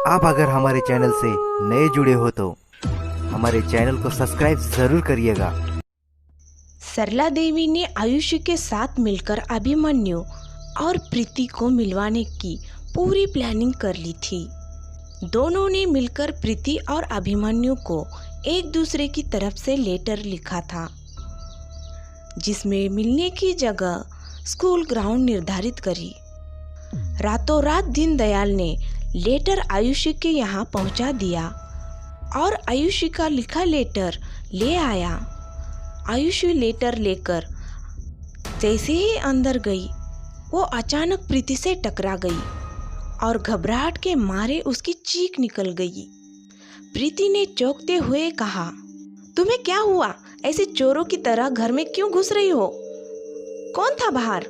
आप अगर हमारे चैनल से नए जुड़े हो तो हमारे चैनल को सब्सक्राइब जरूर करिएगा। सरला देवी ने आयुषी के साथ मिलकर अभिमन्यु और प्रीति को मिलवाने की पूरी प्लानिंग कर ली थी। दोनों ने मिलकर प्रीति और अभिमन्यु को एक दूसरे की तरफ से लेटर लिखा था, जिसमें मिलने की जगह स्कूल ग्राउंड निर्धारित करी। रातों रात दीनदयाल ने लेटर आयुषी के यहाँ पहुँचा दिया और आयुषी का लिखा लेटर ले आया। आयुषी लेटर लेकर जैसे ही अंदर गई, वो अचानक प्रीति से टकरा गई और घबराहट के मारे उसकी चीख निकल गई। प्रीति ने चौंकते हुए कहा, तुम्हें क्या हुआ? ऐसे चोरों की तरह घर में क्यों घुस रही हो? कौन था बाहर?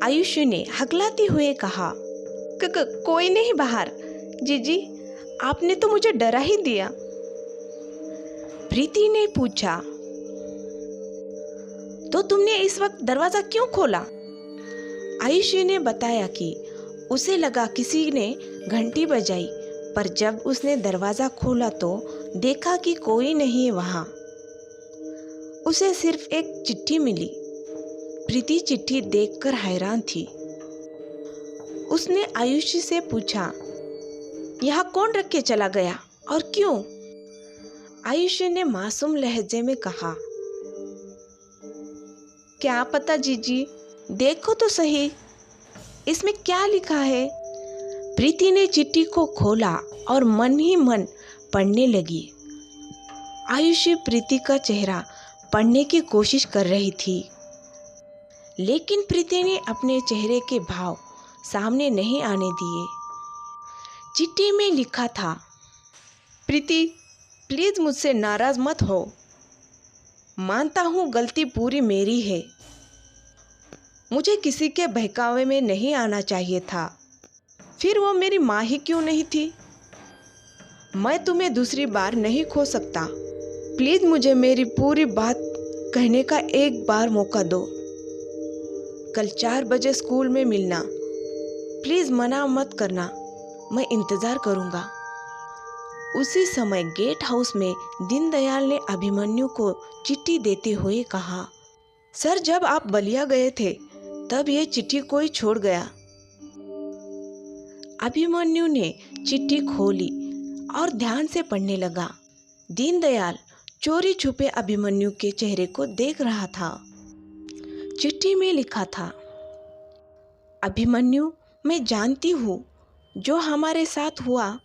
आयुषी ने हकलाते हुए कहा, कोई नहीं बाहर। जीजी, आपने तो मुझे डरा ही दिया। प्रीति ने पूछा, तो तुमने इस वक्त दरवाजा क्यों खोला? आयुषी ने बताया कि उसे लगा किसी ने घंटी बजाई, पर जब उसने दरवाजा खोला तो देखा कि कोई नहीं वहां। उसे सिर्फ एक चिट्ठी मिली। प्रीति चिट्ठी देखकर हैरान थी। उसने आयुषी से पूछा, यहाँ कौन रख के चला गया और क्यों? आयुषी ने मासूम लहजे में कहा, क्या पता जीजी, देखो तो सही, इसमें क्या लिखा है। प्रीति ने चिट्ठी को खोला और मन ही मन पढ़ने लगी। आयुषी प्रीति का चेहरा पढ़ने की कोशिश कर रही थी, लेकिन प्रीति ने अपने चेहरे के भाव सामने नहीं आने दिए। चिट्ठी में लिखा था, प्रीति, प्लीज मुझसे नाराज मत हो। मानता हूँ गलती पूरी मेरी है। मुझे किसी के बहकावे में नहीं आना चाहिए था। फिर वो मेरी माँ ही क्यों नहीं थी? मैं तुम्हें दूसरी बार नहीं खो सकता। प्लीज मुझे मेरी पूरी बात कहने का एक बार मौका दो। कल 4 बजे स्कूल में मिलना। प्लीज मना मत करना, मैं इंतजार करूँगा। उसी समय गेट हाउस में दीनदयाल ने अभिमन्यु को चिट्ठी देते हुए कहा, सर, जब आप बलिया गए थे तब ये चिट्ठी कोई छोड़ गया। अभिमन्यु ने चिट्ठी खोली और ध्यान से पढ़ने लगा। दीनदयाल चोरी छुपे अभिमन्यु के चेहरे को देख रहा था। चिट्ठी में लिखा था, अभिमन्यु, मैं जानती हूँ जो हमारे साथ हुआ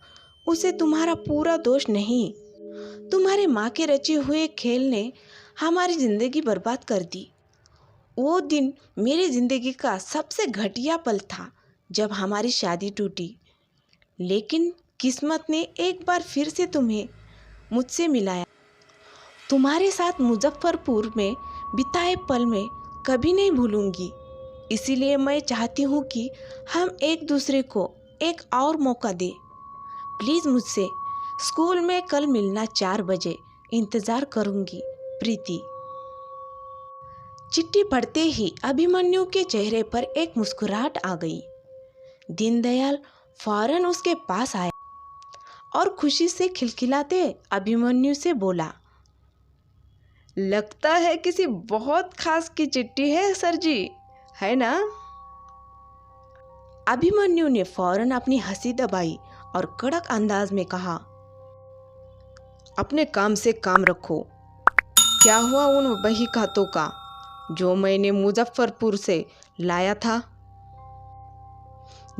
उसे तुम्हारा पूरा दोष नहीं। तुम्हारे माँ के रचे हुए खेल ने हमारी जिंदगी बर्बाद कर दी। वो दिन मेरी जिंदगी का सबसे घटिया पल था जब हमारी शादी टूटी, लेकिन किस्मत ने एक बार फिर से तुम्हें मुझसे मिलाया। तुम्हारे साथ मुजफ्फरपुर में बिताए पल में कभी नहीं भूलूंगी। इसीलिए मैं चाहती हूँ कि हम एक दूसरे को एक और मौका दें। प्लीज़ मुझसे स्कूल में कल मिलना 4 बजे। इंतज़ार करूँगी, प्रीति। चिट्ठी पढ़ते ही अभिमन्यु के चेहरे पर एक मुस्कुराहट आ गई। दीनदयाल फौरन उसके पास आया और खुशी से खिलखिलाते अभिमन्यु से बोला, लगता है किसी बहुत खास की चिट्ठी है सर जी, है ना? अभिमन्यु ने फौरन अपनी हंसी दबाई और कड़क अंदाज में कहा, अपने काम से काम रखो। क्या हुआ उन बही खातों का जो मैंने मुजफ्फरपुर से लाया था?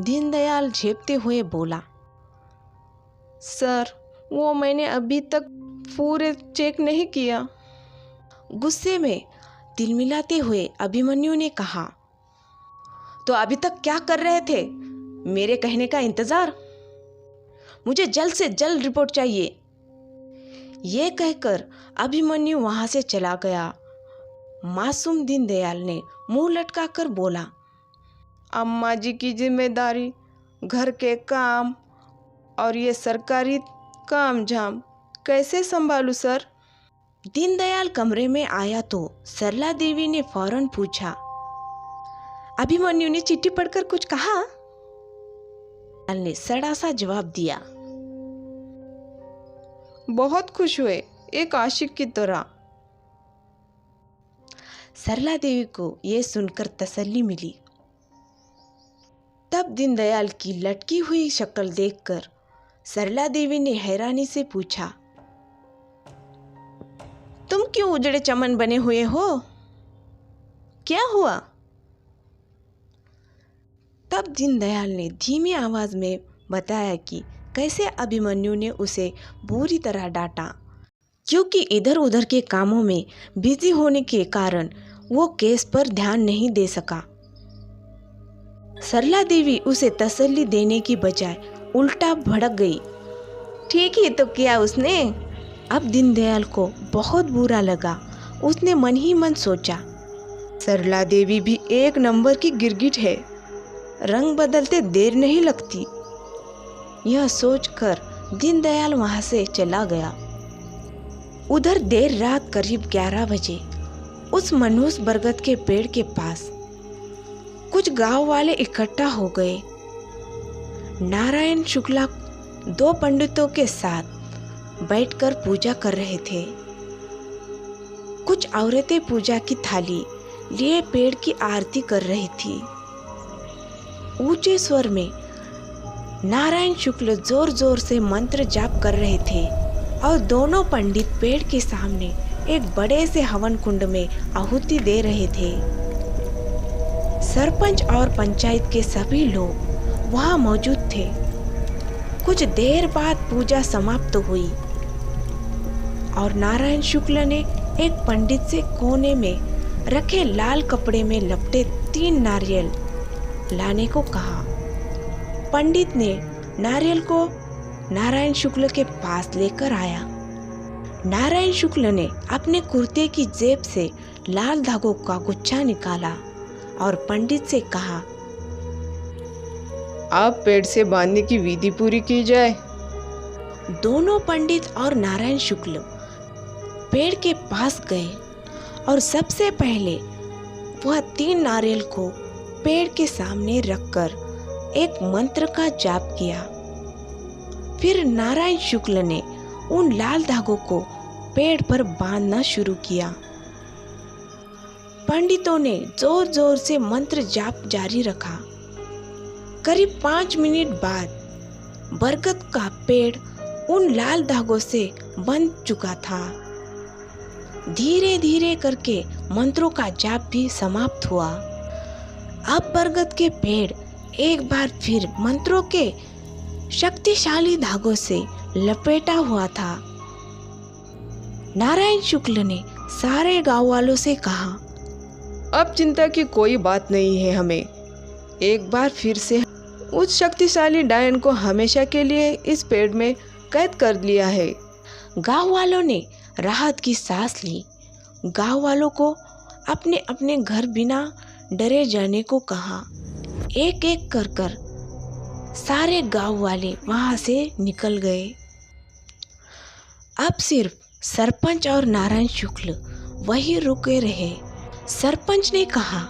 दीनदयाल झेपते हुए बोला, सर, वो मैंने अभी तक पूरे चेक नहीं किया। गुस्से में तिलमिलाते हुए अभिमन्यु ने कहा, तो अभी तक क्या कर रहे थे? मेरे कहने का इंतजार। मुझे जल्द से जल्द रिपोर्ट चाहिए। ये कहकर अभिमन्यु वहां से चला गया। मासूम दीनदयाल ने मुंह लटकाकर बोला, अम्मा जी की जिम्मेदारी, घर के काम और ये सरकारी काम झाम कैसे संभालूं सर? दीनदयाल कमरे में आया तो सरला देवी ने फौरन पूछा, अभिमन्यु ने चिट्ठी पढ़कर कुछ कहा? दयाल ने सड़ा सा जवाब दिया। बहुत खुश हुए, एक आशिक की तरह। सरला देवी को यह सुनकर तसल्ली मिली। तब दीनदयाल की लटकी हुई शक्ल देखकर सरला देवी ने हैरानी से पूछा, तुम क्यों उजड़े चमन बने हुए हो? क्या हुआ? तब दीनदयाल ने धीमी आवाज में बताया कि कैसे अभिमन्यु ने उसे बुरी तरह डांटा, क्योंकि इधर उधर के कामों में बिजी होने के कारण वो केस पर ध्यान नहीं दे सका। सरला देवी उसे तसल्ली देने की बजाय उल्टा भड़क गई। ठीक ही तो किया उसने। अब दीनदयाल को बहुत बुरा लगा। उसने मन ही मन सोचा, सरला देवी भी एक नंबर की गिरगिट है, रंग बदलते देर नहीं लगती। यह सोचकर दीनदयाल वहां से चला गया। उधर देर रात करीब 11 बजे उस मनहूस बरगद के पेड़ के पास कुछ गांव वाले इकट्ठा हो गए। नारायण शुक्ला 2 पंडितों के साथ बैठकर पूजा कर रहे थे। कुछ औरतें पूजा की थाली लिए पेड़ की आरती कर रही थी। ऊंचे स्वर में नारायण शुक्ल जोर जोर से मंत्र जाप कर रहे थे और दोनों पंडित पेड़ के सामने एक बड़े से हवन कुंड में आहुति दे रहे थे। सरपंच और पंचायत के सभी लोग वहां मौजूद थे। कुछ देर बाद पूजा समाप्त हुई और नारायण शुक्ल ने एक पंडित से कोने में रखे लाल कपड़े में लपटे 3 नारियल लाने को कहा। पंडित ने नारियल को नारायण शुक्ल के पास लेकर आया। नारायण शुक्ल ने अपने कुर्ते की जेब से लाल धागों का गुच्छा निकाला और पंडित से कहा, आप पेड़ से बांधने की विधि पूरी की जाए। दोनों पंडित और नारायण शुक्ल पेड़ के पास गए और सबसे पहले वह 3 नारियल को पेड़ के सामने रखकर एक मंत्र का जाप किया। फिर नारायण शुक्ल ने उन लाल धागों को पेड़ पर बांधना शुरू किया। पंडितों ने जोर जोर से मंत्र जाप जारी रखा। करीब 5 मिनट बाद बरगद का पेड़ उन लाल धागों से बंध चुका था। धीरे धीरे करके मंत्रों का जाप भी समाप्त हुआ। अब बरगद के पेड़ एक बार फिर मंत्रों के शक्तिशाली धागों से लपेटा हुआ था। नारायण शुक्ल ने सारे गांव वालों से कहा, अब चिंता की कोई बात नहीं है। हमें एक बार फिर से उस शक्तिशाली डायन को हमेशा के लिए इस पेड़ में कैद कर लिया है। गांव वालों ने राहत की सांस ली। गांव वालों को अपने अपने घर बिना डरे जाने को कहा। एक एक कर सारे गांव वाले वहां से निकल गए। अब सिर्फ सरपंच और नारायण शुक्ल वहीं रुके रहे। सरपंच ने कहा,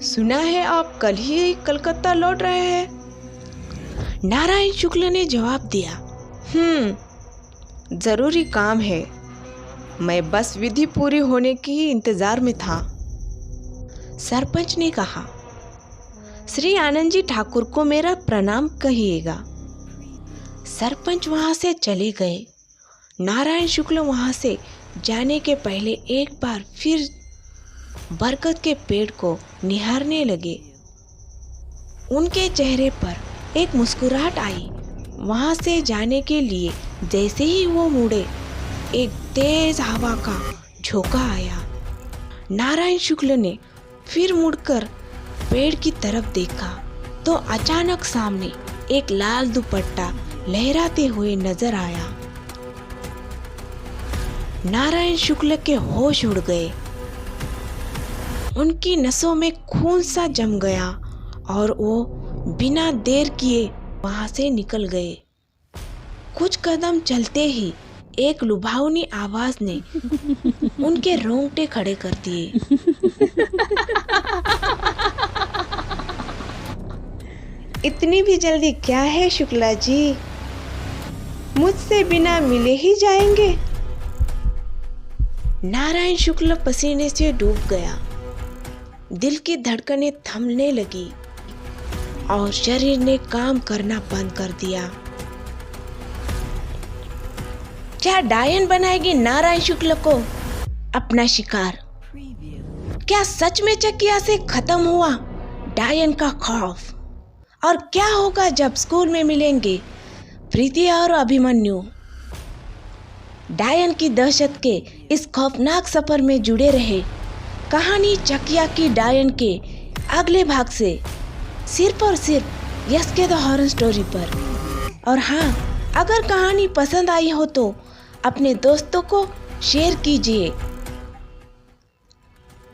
सुना है आप कल ही कलकत्ता लौट रहे हैं। नारायण शुक्ल ने जवाब दिया, जरूरी काम है। मैं बस विधि पूरी होने की इंतजार में था। सरपंच ने कहा, श्री आनंद जी ठाकुर को मेरा प्रणाम कहिएगा। सरपंच वहां से चले गए। नारायण शुक्ल वहां से जाने के पहले एक बार फिर बरगद के पेड़ को निहारने लगे। उनके चेहरे पर एक मुस्कुराहट आई। वहां से जाने के लिए जैसे ही वो मुड़े, एक तेज हवा का झोंका आया। नारायण शुक्ल ने फिर मुड़कर पेड़ की तरफ देखा तो अचानक सामने एक लाल दुपट्टा लहराते हुए नजर आया। नारायण शुक्ल के होश उड़ गए। उनकी नसों में खून सा जम गया और वो बिना देर किए वहां से निकल गए। कुछ कदम चलते ही एक लुभावनी आवाज ने उनके रोंगटे खड़े कर दिए। इतनी भी जल्दी क्या है शुक्ला जी, मुझसे बिना मिले ही जाएंगे। नारायण शुक्ल पसीने से डूब गया, दिल की धड़कनें थमने लगी और शरीर ने काम करना बंद कर दिया। क्या डायन बनाएगी नारायण शुक्ल को अपना शिकार? क्या सच में चकिया से खत्म हुआ डायन का खौफ? और क्या होगा जब स्कूल में मिलेंगे प्रीति और अभिमन्यु? डायन की दहशत के इस खौफनाक सफर में जुड़े रहे। कहानी चकिया की डायन के अगले भाग से सिर्फ और सिर्फ यस के द हॉरर स्टोरी पर। और हाँ, अगर कहानी पसंद आई हो तो अपने दोस्तों को शेयर कीजिए,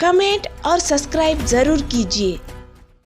कमेंट और सब्सक्राइब जरूर कीजिए।